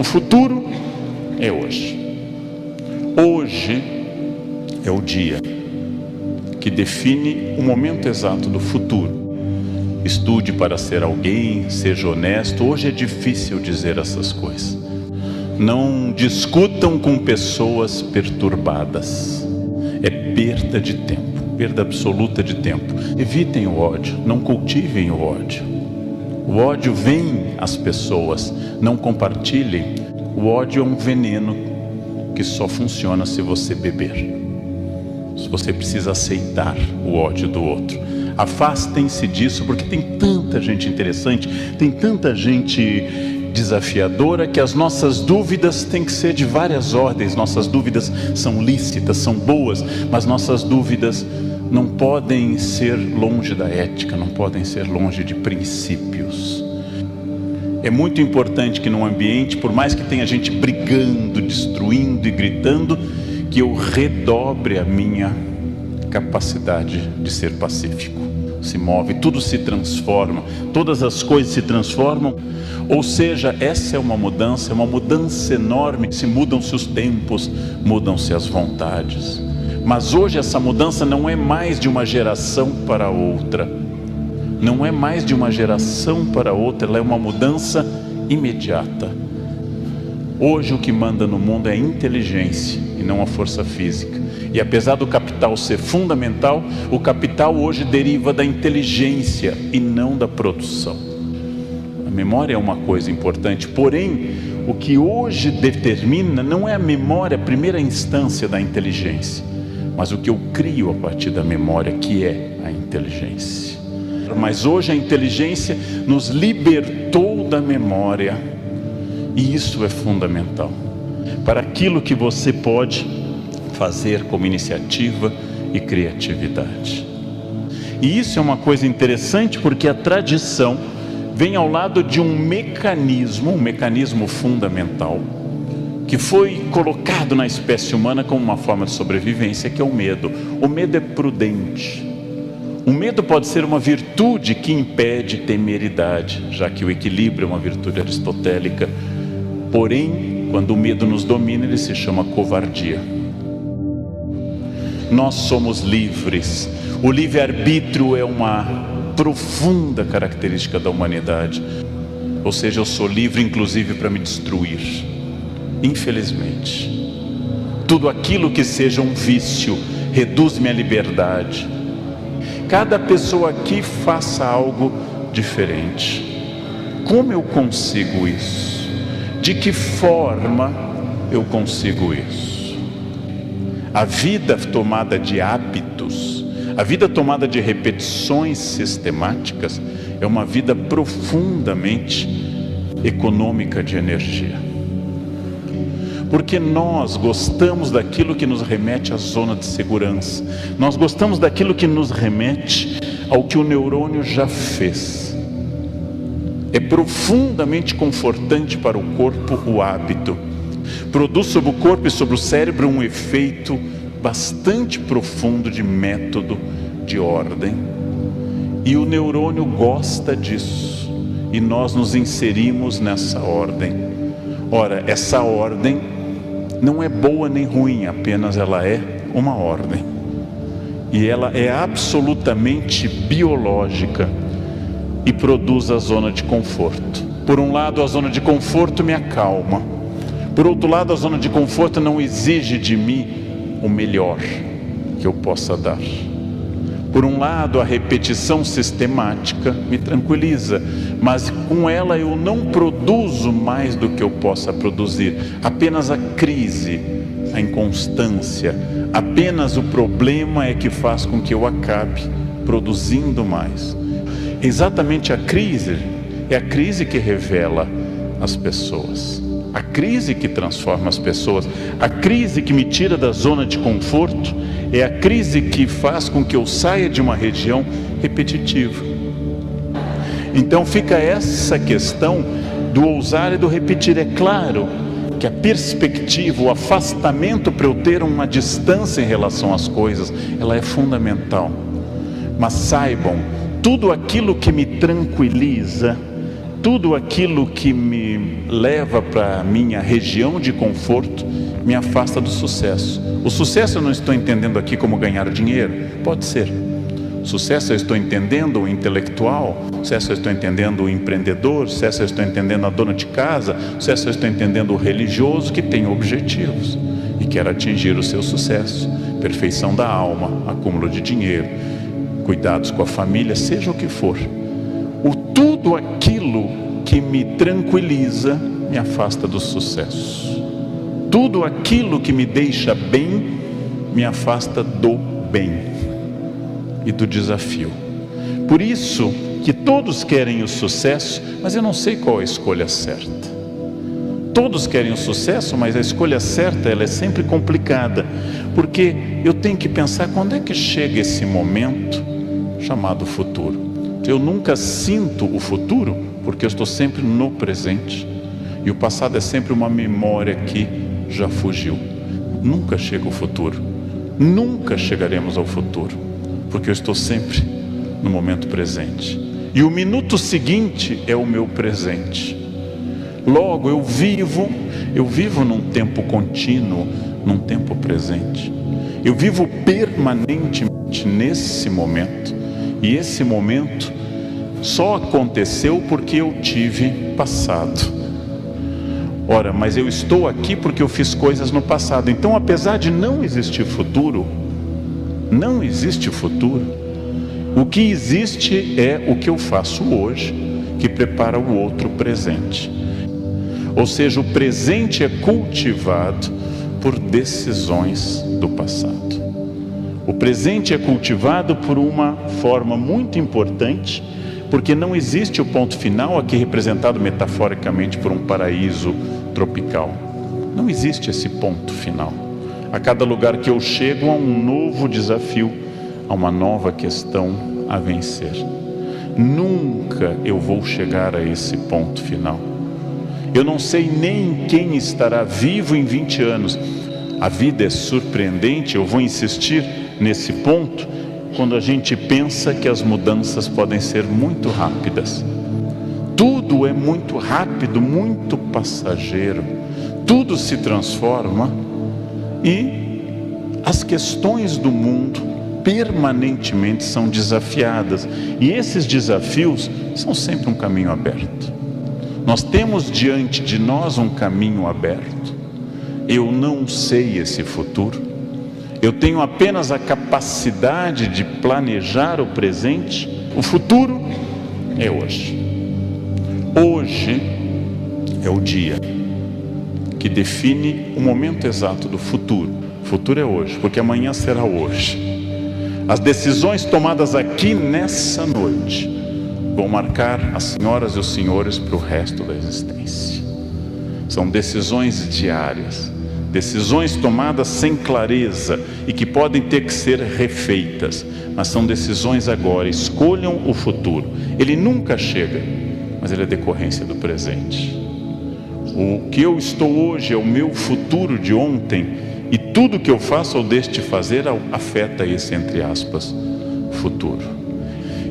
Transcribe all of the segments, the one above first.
futuro é hoje. Hoje é o dia que define o momento exato do futuro. Estude para ser alguém, seja honesto. Hoje é difícil dizer essas coisas. Não discutam com pessoas perturbadas. É perda de tempo, perda absoluta de tempo. Evitem o ódio, não cultivem o ódio. O ódio vem às pessoas, não compartilhem. O ódio é um veneno que só funciona se você beber. Você precisa aceitar o ódio do outro. Afastem-se disso, porque tem tanta gente interessante, tem tanta gente desafiadora, que as nossas dúvidas têm que ser de várias ordens. Nossas dúvidas são lícitas, são boas, mas nossas dúvidas não podem ser longe da ética, não podem ser longe de princípios. É muito importante que num ambiente, por mais que tenha gente brigando, destruindo e gritando, que eu redobre a minha capacidade de ser pacífico. Se move, tudo se transforma, todas as coisas se transformam. Ou seja, essa é uma mudança enorme. Se mudam-se os tempos, mudam-se as vontades. Mas hoje essa mudança não é mais de uma geração para outra. Não é mais de uma geração para outra, ela é uma mudança imediata. Hoje o que manda no mundo é a inteligência e não a força física. E apesar do capital ser fundamental, o capital hoje deriva da inteligência e não da produção. A memória é uma coisa importante, porém, o que hoje determina não é a memória, a primeira instância da inteligência, mas o que eu crio a partir da memória, que é a inteligência. Mas hoje a inteligência nos libertou da memória, e isso é fundamental para aquilo que você pode fazer como iniciativa e criatividade. E isso é uma coisa interessante, porque a tradição vem ao lado de um mecanismo fundamental, que foi colocado na espécie humana como uma forma de sobrevivência, que é o medo. O medo é prudente. O medo pode ser uma virtude que impede temeridade, já que o equilíbrio é uma virtude aristotélica. Porém, quando o medo nos domina, ele se chama covardia. Nós somos livres. O livre-arbítrio é uma profunda característica da humanidade. Ou seja, eu sou livre inclusive para me destruir. Infelizmente, tudo aquilo que seja um vício reduz minha liberdade. Cada pessoa aqui faça algo diferente. Como eu consigo isso? De que forma eu consigo isso? A vida tomada de hábitos, a vida tomada de repetições sistemáticas, é uma vida profundamente econômica de energia. Porque nós gostamos daquilo que nos remete à zona de segurança. Nós gostamos daquilo que nos remete ao que o neurônio já fez. É profundamente confortante para o corpo o hábito. Produz sobre o corpo e sobre o cérebro um efeito bastante profundo de método, de ordem. E o neurônio gosta disso. E nós nos inserimos nessa ordem. Ora, essa ordem não é boa nem ruim, apenas ela é uma ordem. E ela é absolutamente biológica e produz a zona de conforto. Por um lado, a zona de conforto me acalma. Por outro lado, a zona de conforto não exige de mim o melhor que eu possa dar. Por um lado, a repetição sistemática me tranquiliza, mas com ela eu não produzo mais do que eu possa produzir. Apenas a crise, a inconstância, apenas o problema é que faz com que eu acabe produzindo mais. Exatamente a crise, é a crise que revela as pessoas. A crise que transforma as pessoas, a crise que me tira da zona de conforto, é a crise que faz com que eu saia de uma região repetitiva. Então fica essa questão do ousar e do repetir. É claro que a perspectiva, o afastamento para eu ter uma distância em relação às coisas, ela é fundamental. Mas saibam, tudo aquilo que me tranquiliza tudo aquilo que me leva para a minha região de conforto me afasta do sucesso. O sucesso eu não estou entendendo aqui como ganhar dinheiro, pode ser. Sucesso eu estou entendendo o intelectual, sucesso eu estou entendendo o empreendedor, sucesso eu estou entendendo a dona de casa, sucesso eu estou entendendo o religioso que tem objetivos e quer atingir o seu sucesso, perfeição da alma, acúmulo de dinheiro, cuidados com a família, seja o que for. Tudo aquilo que me tranquiliza me afasta do sucesso. Tudo aquilo que me deixa bem me afasta do bem e do desafio. Por isso que todos querem o sucesso, mas eu não sei qual é a escolha certa. Todos querem o sucesso, mas a escolha certa ela é sempre complicada, porque eu tenho que pensar quando é que chega esse momento chamado futuro. Eu nunca sinto o futuro porque eu estou sempre no presente, e o passado é sempre uma memória que já fugiu. Nunca chega o futuro, nunca chegaremos ao futuro, porque eu estou sempre no momento presente, e o minuto seguinte é o meu presente. Logo eu vivo num tempo contínuo, num tempo presente. Eu vivo permanentemente nesse momento, e esse momento só aconteceu porque eu tive passado. Ora, mas eu estou aqui porque eu fiz coisas no passado. Então, apesar de não existir futuro, não existe futuro. O que existe é o que eu faço hoje, que prepara o outro presente. Ou seja, o presente é cultivado por decisões do passado. O presente é cultivado por uma forma muito importante, porque não existe o ponto final, aqui representado metaforicamente por um paraíso tropical. Não existe esse ponto final. A cada lugar que eu chego há um novo desafio, há uma nova questão a vencer. Nunca eu vou chegar a esse ponto final. Eu não sei nem quem estará vivo em 20 anos. A vida é surpreendente, eu vou insistir nesse ponto, quando a gente pensa que as mudanças podem ser muito rápidas. Tudo é muito rápido, muito passageiro. Tudo se transforma e as questões do mundo permanentemente são desafiadas. E esses desafios são sempre um caminho aberto. Nós temos diante de nós um caminho aberto. Eu não sei esse futuro. Eu tenho apenas a capacidade de planejar o presente. O futuro é hoje. Hoje é o dia que define o momento exato do futuro. O futuro é hoje, porque amanhã será hoje. As decisões tomadas aqui nessa noite vão marcar as senhoras e os senhores para o resto da existência. São decisões diárias. Decisões tomadas sem clareza e que podem ter que ser refeitas, mas são decisões agora. Escolham o futuro. Ele nunca chega, mas ele é decorrência do presente. O que eu estou hoje é o meu futuro de ontem, e tudo que eu faço ou deixo de fazer afeta esse, entre aspas, futuro.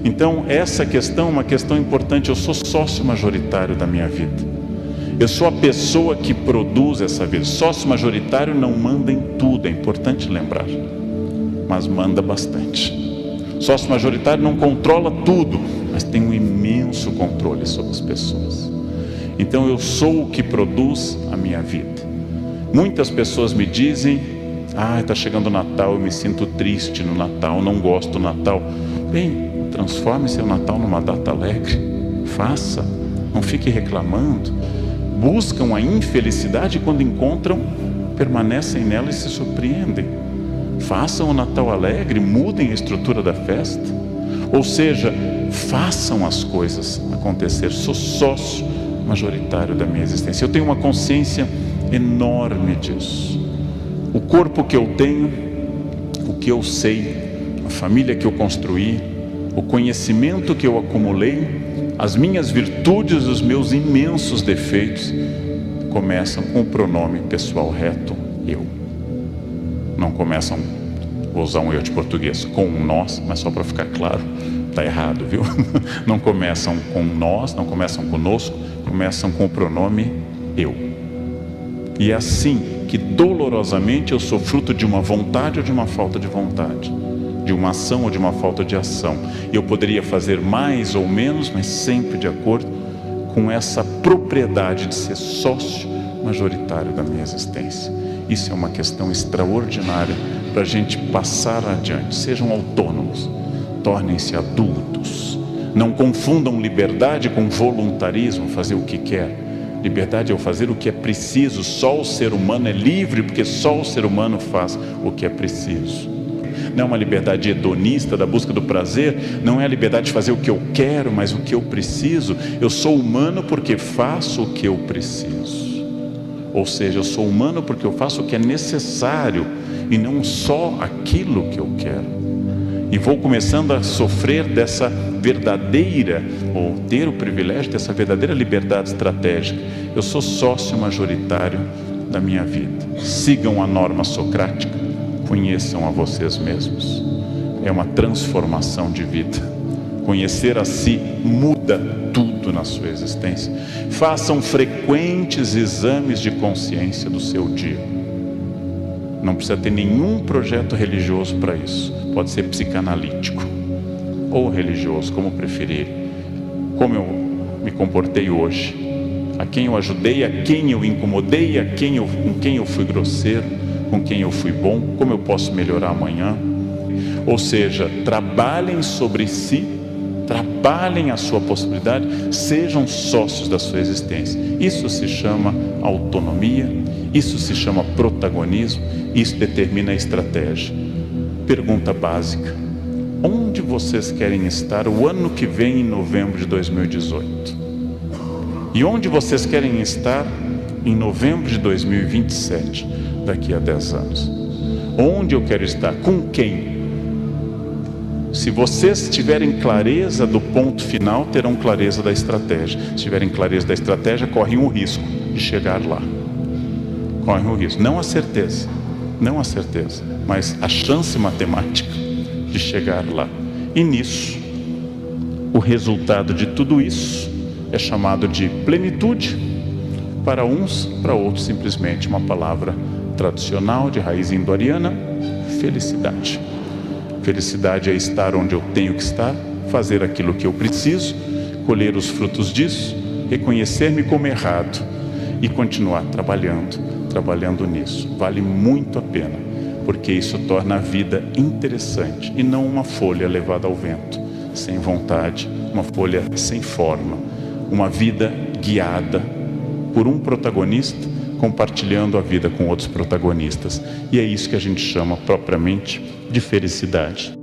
Então essa questão é uma questão importante. Eu sou sócio majoritário da minha vida. Eu sou a pessoa que produz essa vida. Sócio majoritário não manda em tudo, é importante lembrar, mas manda bastante. Sócio majoritário não controla tudo, mas tem um imenso controle sobre as pessoas. Então eu sou o que produz a minha vida. Muitas pessoas me dizem: está chegando o Natal, eu me sinto triste no Natal, não gosto do Natal. Bem, transforme seu Natal numa data alegre. Faça, não fique reclamando. Buscam a infelicidade e quando encontram, permanecem nela e se surpreendem. Façam o Natal alegre, mudem a estrutura da festa. Ou seja, façam as coisas acontecer. Sou sócio majoritário da minha existência. Eu tenho uma consciência enorme disso. O corpo que eu tenho, o que eu sei, a família que eu construí, o conhecimento que eu acumulei, as minhas virtudes e os meus imensos defeitos começam com o pronome pessoal reto, eu. Não começam, vou usar um eu de português, com nós, mas só para ficar claro, está errado, viu? Não começam com nós, não começam conosco, começam com o pronome eu. E é assim que dolorosamente eu sou fruto de uma vontade ou de uma falta de vontade, de uma ação ou de uma falta de ação. Eu poderia fazer mais ou menos, mas sempre de acordo com essa propriedade de ser sócio majoritário da minha existência. Isso é uma questão extraordinária para a gente passar adiante. Sejam autônomos, tornem-se adultos. Não confundam liberdade com voluntarismo, fazer o que quer. Liberdade é o fazer o que é preciso. Só o ser humano é livre, porque só o ser humano faz o que é preciso. Não é uma liberdade hedonista da busca do prazer, não é a liberdade de fazer o que eu quero, mas o que eu preciso. Eu sou humano porque faço o que eu preciso. Ou seja, eu sou humano porque eu faço o que é necessário e não só aquilo que eu quero. E vou começando a sofrer dessa verdadeira, ou ter o privilégio dessa verdadeira liberdade estratégica. Eu sou sócio majoritário da minha vida. Sigam a norma socrática, conheçam a vocês mesmos. É uma transformação de vida. Conhecer a si muda tudo na sua existência. Façam frequentes exames de consciência do seu dia. Não precisa ter nenhum projeto religioso para isso. Pode ser psicanalítico ou religioso, como preferir. Como eu me comportei hoje, a quem eu ajudei, a quem eu incomodei, com quem eu fui grosseiro, com quem eu fui bom, como eu posso melhorar amanhã. Ou seja, trabalhem sobre si, trabalhem a sua possibilidade, sejam sócios da sua existência. Isso se chama autonomia, isso se chama protagonismo, isso determina a estratégia. Pergunta básica: onde vocês querem estar o ano que vem, em novembro de 2018? E onde vocês querem estar em novembro de 2027, daqui a 10 anos? Onde eu quero estar? Com quem? Se vocês tiverem clareza do ponto final, terão clareza da estratégia. Se tiverem clareza da estratégia, correm o risco de chegar lá. Correm o risco, não a certeza, mas a chance matemática de chegar lá. E nisso, o resultado de tudo isso é chamado de plenitude. Para uns, para outros, simplesmente uma palavra tradicional de raiz indo-ariana: felicidade. Felicidade é estar onde eu tenho que estar, fazer aquilo que eu preciso, colher os frutos disso, reconhecer-me como errado e continuar trabalhando nisso. Vale muito a pena, porque isso torna a vida interessante e não uma folha levada ao vento, sem vontade, uma folha sem forma, uma vida guiada por um protagonista, compartilhando a vida com outros protagonistas. E é isso que a gente chama propriamente de felicidade.